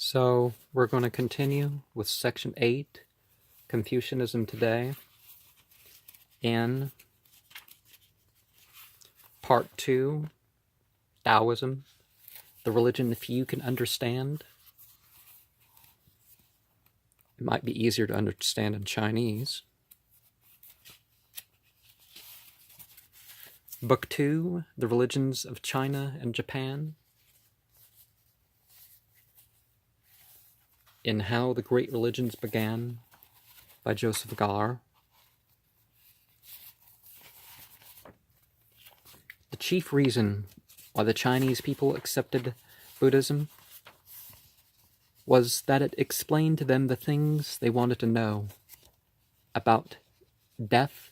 So we're going to continue with Section 8, Confucianism Today, in Part 2, Taoism, the religion few can understand. It might be easier to understand in Chinese. Book 2, The Religions of China and Japan, in How the Great Religions Began, by Joseph Gaer. The chief reason why the Chinese people accepted Buddhism was that it explained to them the things they wanted to know about death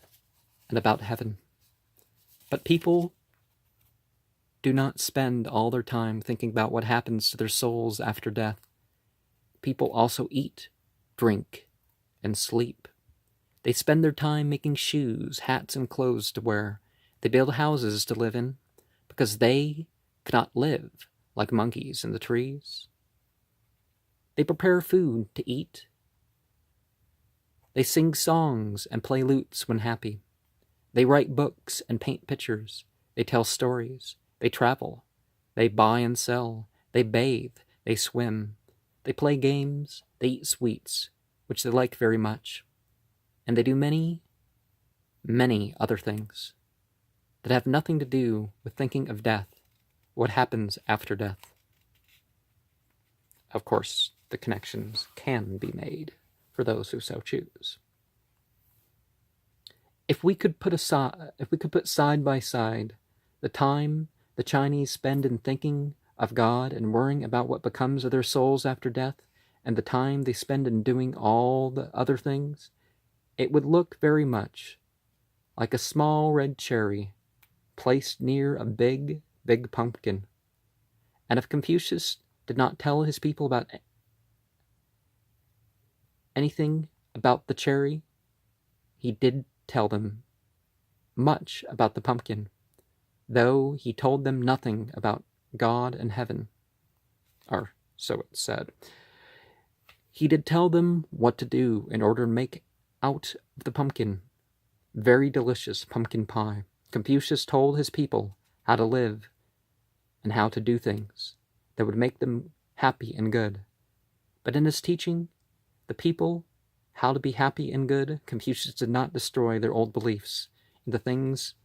and about heaven. But people do not spend all their time thinking about what happens to their souls after death. People also eat, drink, and sleep. They spend their time making shoes, hats, and clothes to wear. They build houses to live in because they cannot live like monkeys in the trees. They prepare food to eat. They sing songs and play lutes when happy. They write books and paint pictures. They tell stories. They travel. They buy and sell. They bathe. They swim. They play games. They eat sweets, which they like very much. And they do many, many other things that have nothing to do with thinking of death, what happens after death. Of course, the connections can be made for those who so choose. If we could put side by side the time the Chinese spend in thinking of God and worrying about what becomes of their souls after death, and the time they spend in doing all the other things, it would look very much like a small red cherry placed near a big, big pumpkin. And if Confucius did not tell his people about anything about the cherry, he did tell them much about the pumpkin, though he told them nothing about God and heaven, or so it said. He did tell them what to do in order to make out of the pumpkin very delicious pumpkin pie. Confucius told his people how to live and how to do things that would make them happy and good. But in his teaching the people how to be happy and good, Confucius did not destroy their old beliefs in the things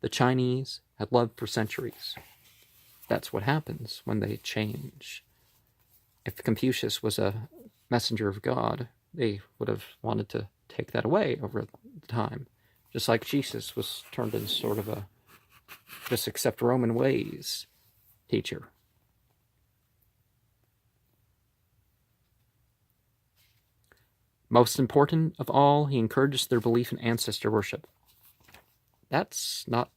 the Chinese had loved for centuries. That's what happens when they change. If Confucius was a messenger of God, they would have wanted to take that away over the time. Just like Jesus was turned into sort of a just accept Roman ways teacher. Most important of all, he encouraged their belief in ancestor worship. That's not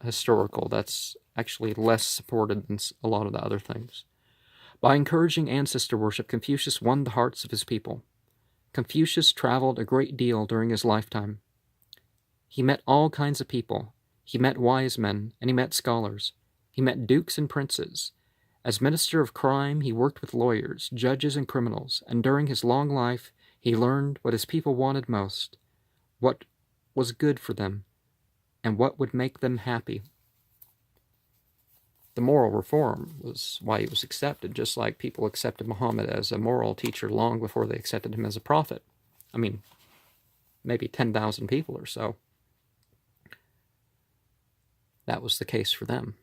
historical. That's actually less supported than a lot of the other things. By encouraging ancestor worship, Confucius won the hearts of his people. Confucius traveled a great deal during his lifetime. He met all kinds of people. He met wise men, and he met scholars. He met dukes and princes. As minister of crime, he worked with lawyers, judges, and criminals, and during his long life, he learned what his people wanted most, what was good for them, and what would make them happy. The moral reform was why he was accepted, just like people accepted Muhammad as a moral teacher long before they accepted him as a prophet. I mean, maybe 10,000 people or so. That was the case for them.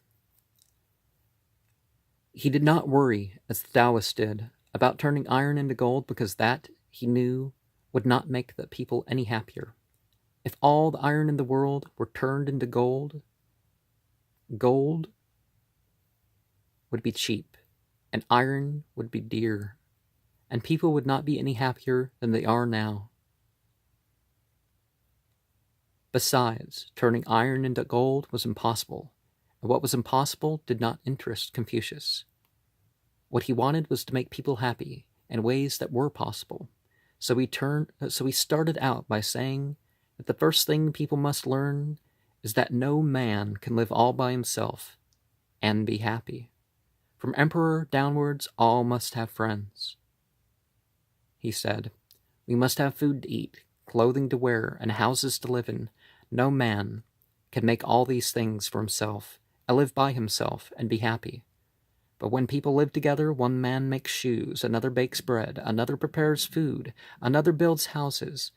He did not worry, as the Taoists did, about turning iron into gold because that, he knew, would not make the people any happier. If all the iron in the world were turned into gold, gold would be cheap, and iron would be dear, and people would not be any happier than they are now. Besides, turning iron into gold was impossible, and what was impossible did not interest Confucius. What he wanted was to make people happy in ways that were possible. So he started out by saying that the first thing people must learn is that no man can live all by himself and be happy. From emperor downwards, all must have friends. He said, we must have food to eat, clothing to wear, and houses to live in. No man can make all these things for himself, and live by himself, and be happy. But when people live together, one man makes shoes, another bakes bread, another prepares food, another builds houses,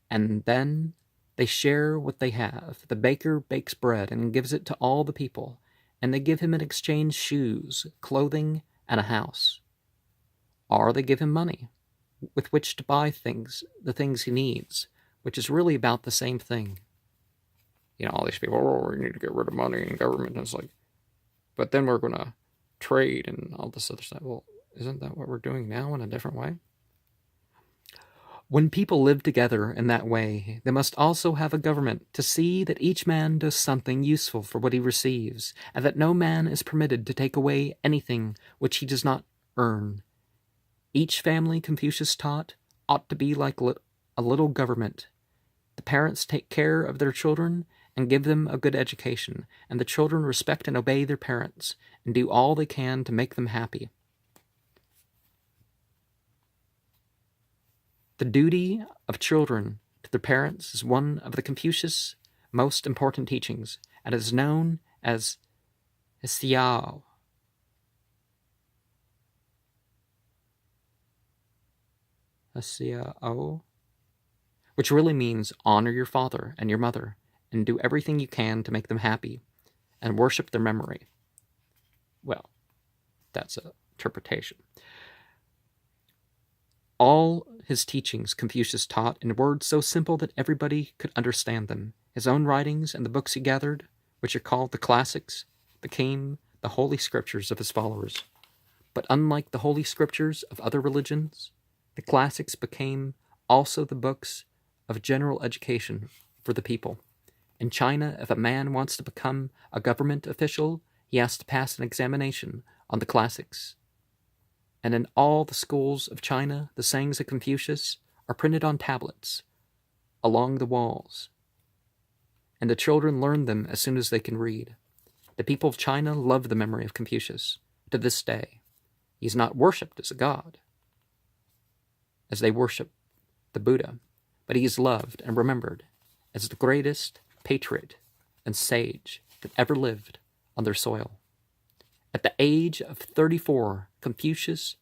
and then they share what they have. The baker bakes bread and gives it to all the people, and they give him in exchange shoes, clothing, and a house. Or they give him money with which to buy the things he needs, which is really about the same thing. You know, all these people, oh, we need to get rid of money and government. And it's like, but then we're going to trade and all this other stuff. Well, isn't that what we're doing now in a different way? When people live together in that way, they must also have a government to see that each man does something useful for what he receives, and that no man is permitted to take away anything which he does not earn. Each family, Confucius taught, ought to be like a little government. The parents take care of their children and give them a good education, and the children respect and obey their parents and do all they can to make them happy. The duty of children to their parents is one of the Confucius' most important teachings, and is known as Xiao. Which really means honor your father and your mother, and do everything you can to make them happy, and worship their memory. Well, that's an interpretation. All his teachings Confucius taught in words so simple that everybody could understand them. His own writings and the books he gathered, which are called the classics, became the holy scriptures of his followers. But unlike the holy scriptures of other religions, the classics became also the books of general education for the people. In China, if a man wants to become a government official, he has to pass an examination on the classics. And in all the schools of China, the sayings of Confucius are printed on tablets along the walls, and the children learn them as soon as they can read. The people of China love the memory of Confucius to this day. He is not worshipped as a god, as they worship the Buddha, but he is loved and remembered as the greatest patriot and sage that ever lived on their soil. At the age of 34, Confucius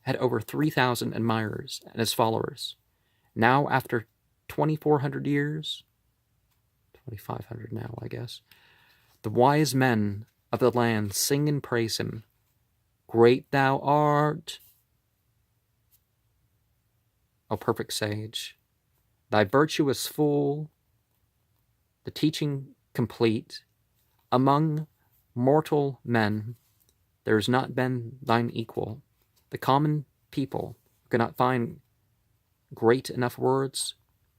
had over 3,000 admirers and his followers. Now, after 2,400 years, 2,500 now, I guess, the wise men of the land sing and praise him. Great thou art, O perfect sage. Thy virtue is full, the teaching complete. Among mortal men there has not been thine equal. The common people cannot find great enough words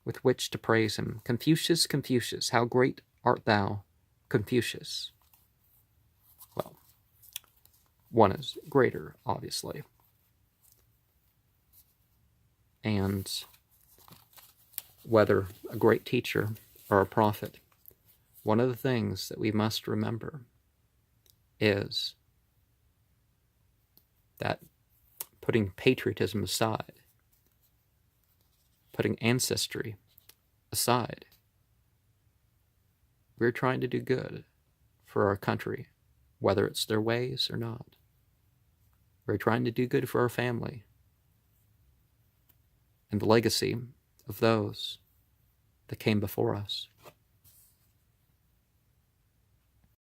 with which to praise him. Confucius, Confucius, how great art thou, Confucius. Well, one is greater, obviously. And whether a great teacher or a prophet, one of the things that we must remember is that putting patriotism aside, putting ancestry aside, we're trying to do good for our country, whether it's their ways or not. We're trying to do good for our family and the legacy of those that came before us.